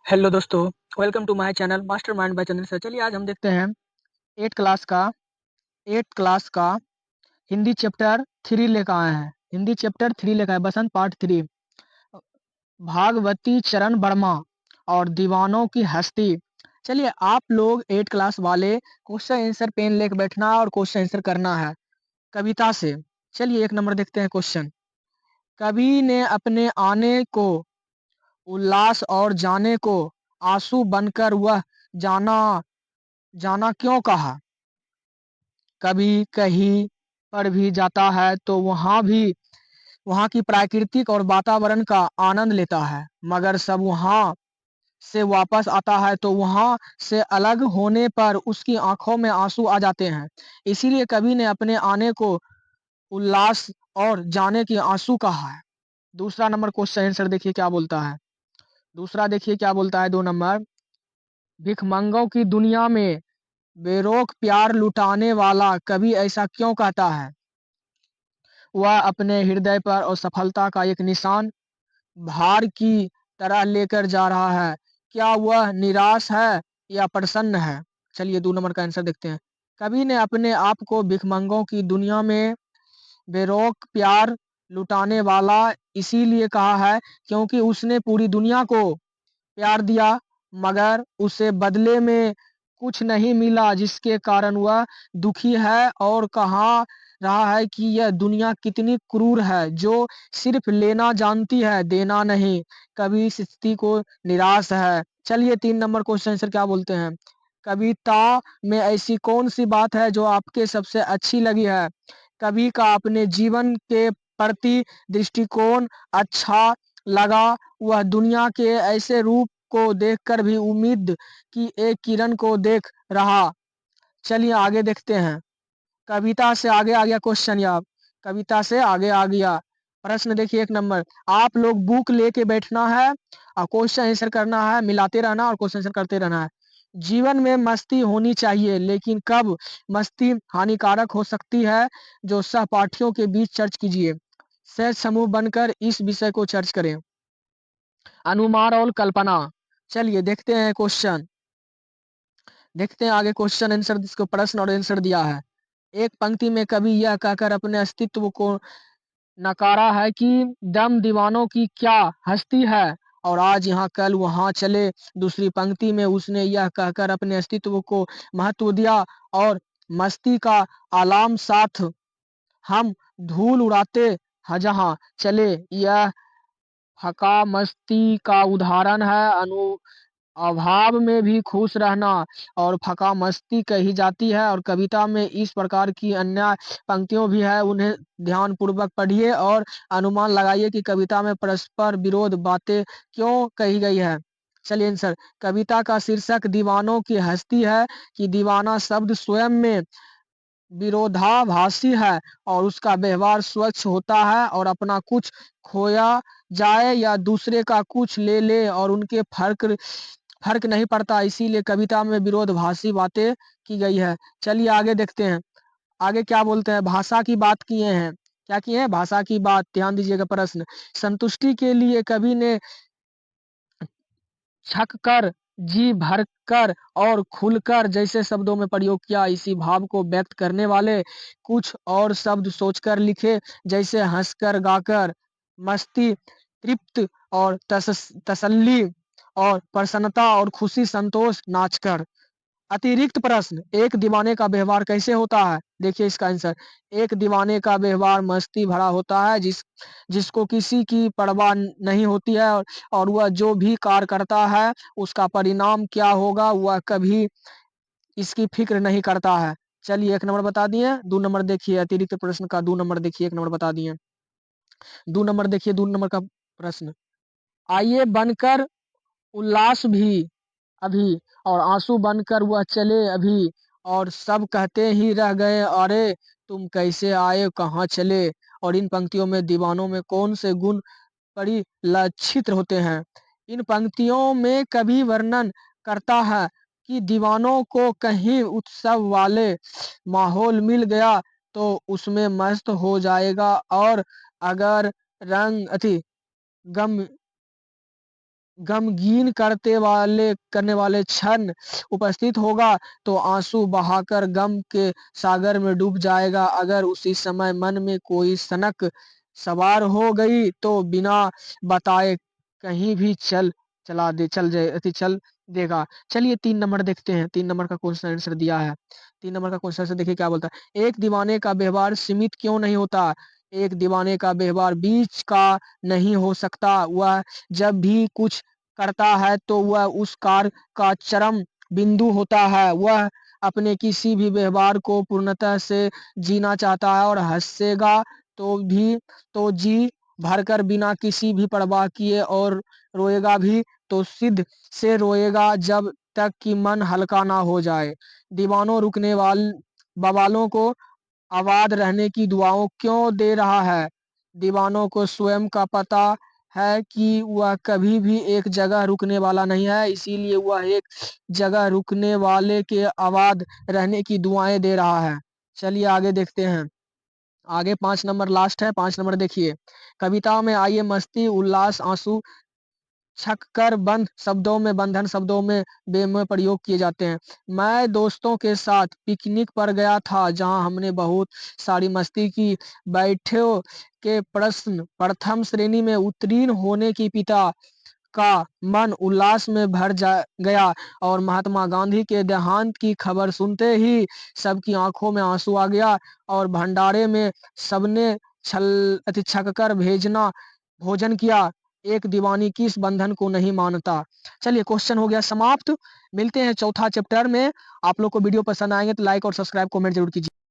Hello दोस्तों, welcome to my channel mastermind by Chandra sir. चलिए आज हम देखते हैं 8 क्लास का 8 क्लास का हिंदी चैप्टर 3 लेकर आए हैं। हिंदी चैप्टर 3 लेकर आए बसंत पार्ट 3 भागवती चरण वर्मा और दीवानों की हस्ती। चलिए आप लोग 8 क्लास वाले क्वेश्चन आंसर पेन लेकर बैठना है और क्वेश्चन आंसर करना है कविता से। चलिए 1 नंबर देखते हैं क्वेश्चन। कवि ने अपने आने को उल्लास और जाने को आंसू बनकर वह जाना जाना क्यों कहा? कभी कहीं पर भी जाता है तो वहाँ की प्राकृतिक और वातावरण का आनंद लेता है, मगर सब वहाँ से वापस आता है तो वहाँ से अलग होने पर उसकी आंखों में आंसू आ जाते हैं। इसीलिए कवि ने अपने आने को उल्लास और जाने की आंसू कहा है। दूसरा नंबर क्वेश्चन आंसर देखिए क्या बोलता है। दूसरा देखिए क्या बोलता है 2 नंबर। भिखमंगों की दुनिया में बेरोक प्यार लुटाने वाला कवि ऐसा क्यों कहता है? वह अपने हृदय पर असफलता का एक निशान भार की तरह लेकर जा रहा है। क्या वह निराश है या प्रसन्न है? चलिए 2 नंबर का आंसर देखते हैं। कवि ने अपने आप को भिखमंगों की दुनिया में बेरोक प्यार लुटाने वाला इसीलिए कहा है क्योंकि उसने पूरी दुनिया को प्यार दिया, मगर उसे बदले में कुछ नहीं मिला, जिसके कारण वह दुखी है और कहा रहा है कि यह दुनिया कितनी क्रूर है, जो सिर्फ लेना जानती है, देना नहीं। कवि इस स्थिति को निराश है। चलिए 3 नंबर क्वेश्चन आंसर क्या बोलते हैं। कविता में ऐसी कौन सी बात है जो आपके सबसे अच्छी लगी है? कवि का अपने जीवन के प्रति दृष्टिकोण अच्छा लगा। वह दुनिया के ऐसे रूप को देखकर भी उम्मीद की एक किरण को देख रहा। चलिए आगे देखते हैं। कविता से आगे आ गया क्वेश्चन या कविता से आगे आ गया प्रश्न। देखिए 1 नंबर। आप लोग बुक लेके बैठना है और क्वेश्चन आंसर करना है, मिलाते रहना और क्वेश्चन आंसर करते रहना है। जीवन में मस्ती होनी चाहिए, लेकिन कब मस्ती हानिकारक हो सकती है, जो सहपाठियों के बीच चर्च कीजिए। सहज समूह बनकर इस विषय को चर्च करें। अनुमान और कल्पना। चलिए देखते हैं क्वेश्चन। देखते हैं आगे क्वेश्चन आंसर, जिसको प्रश्न और आंसर दिया है। एक पंक्ति में कवि यह कहकर अपने अस्तित्व को नकारा है कि दम दीवानों की क्या हस्ती है और आज यहाँ कल वहाँ चले। दूसरी पंक्ति में उसने यह कहकर अपने अस्तित्व को महत्व दिया और मस्ती का आलाम साथ हम धूल उड़ाते हैं जहाँ चले। यह हका मस्ती का उदाहरण है। अभाव में भी खुश रहना और फका मस्ती कही जाती है। और कविता में इस प्रकार की अन्य पंक्तियों भी है, उन्हें ध्यान पूर्वक पढ़िए और अनुमान लगाइए कि कविता में परस्पर विरोध बातें क्यों कही गई है। चलिए आंसर। कविता का शीर्षक दीवानों की हस्ती है कि दीवाना शब्द स्वयं में विरोधाभासी है और उसका व्यवहार स्वच्छ होता है और अपना कुछ खोया जाए या दूसरे का कुछ ले ले और उनके फर्क नहीं पड़ता। इसीलिए कविता में विरोधाभासी बातें की गई है। चलिए आगे देखते हैं। आगे क्या बोलते हैं। भाषा की बात किए हैं। क्या किए हैं? भाषा की बात। ध्यान दीजिएगा प्रश्न। संतुष्टि के लिए कवि ने छक कर, जी भरकर और खुलकर जैसे शब्दों में प्रयोग किया। इसी भाव को व्यक्त करने वाले कुछ और शब्द सोचकर लिखे, जैसे हंसकर, गाकर, मस्ती, तृप्त और तसल्ली और प्रसन्नता और खुशी, संतोष, नाचकर। अतिरिक्त प्रश्न। एक दीवाने का व्यवहार कैसे होता है? देखिए इसका आंसर। एक दीवाने का व्यवहार मस्ती भरा होता है, जिसको किसी की परवाह नहीं होती है और वह जो भी कार्य करता है उसका परिणाम क्या होगा वह कभी इसकी फिक्र नहीं करता है। चलिए 1 नंबर बता दिए। 2 नंबर देखिए अतिरिक्त प्रश्न का 2 नंबर देखिए, 1 नंबर बता दिए। 2 नंबर देखिए 2 नंबर का प्रश्न। आइए बनकर उल्लास भी अभी और आंसू बनकर वह चले अभी और सब कहते ही रह गए, अरे तुम कैसे आए, कहाँ चले। और इन पंक्तियों में दीवानों में कौन से गुण परिलक्षित होते हैं? इन पंक्तियों में कवि वर्णन करता है कि दीवानों को कहीं उत्सव वाले माहौल मिल गया तो उसमें मस्त हो जाएगा, और अगर रंग अति गम गमगीन करने वाले क्षण उपस्थित होगा तो आंसू बहाकर गम के सागर में डूब जाएगा। अगर उसी समय मन में कोई सनक सवार हो गई तो बिना बताए कहीं भी चल देगा। चलिए 3 नंबर देखते हैं। 3 नंबर का क्वेश्चन आंसर दिया है। 3 नंबर का क्वेश्चन आंसर देखिए क्या बोलता है। एक दीवाने का व्यवहार सीमित क्यों नहीं होता? एक दीवाने का व्यवहार बीच का नहीं हो सकता। वह जब भी कुछ करता है तो वह उस कार्य का चरम बिंदु होता है। वह अपने किसी भी व्यवहार को पूर्णतः से जीना चाहता है और हँसेगा तो जी भरकर बिना किसी भी परवाह किए, और रोएगा भी तो सिद्ध से रोएगा जब तक कि मन हल्का ना हो जाए। दीवानों रुकने बवालों को आबाद रहने की दुआओं क्यों दे रहा है? दीवानों को स्वयं का पता है कि वह कभी भी एक जगह रुकने वाला नहीं है, इसीलिए वह एक जगह रुकने वाले के आबाद रहने की दुआएं दे रहा है। चलिए आगे देखते हैं। आगे 5 नंबर लास्ट है। 5 नंबर देखिए। कविता में आइए मस्ती, उल्लास, आंसू छक कर बंद शब्दों में बंधन शब्दों में प्रयोग किए जाते हैं। मैं दोस्तों के साथ पिकनिक पर गया था जहां हमने बहुत सारी मस्ती की। बैठो के प्रश्न प्रथम श्रेणी में उत्तीर्ण होने की पिता का मन उल्लास में भर जा गया और महात्मा गांधी के देहांत की खबर सुनते ही सबकी आंखों में आंसू आ गया और भंडारे में सबने छक कर भेजना भोजन किया। एक दीवानी किस बंधन को नहीं मानता? चलिए क्वेश्चन हो गया समाप्त। मिलते हैं चौथा चैप्टर में। आप लोग को वीडियो पसंद आएंगे तो लाइक और सब्सक्राइब कमेंट जरूर कीजिए।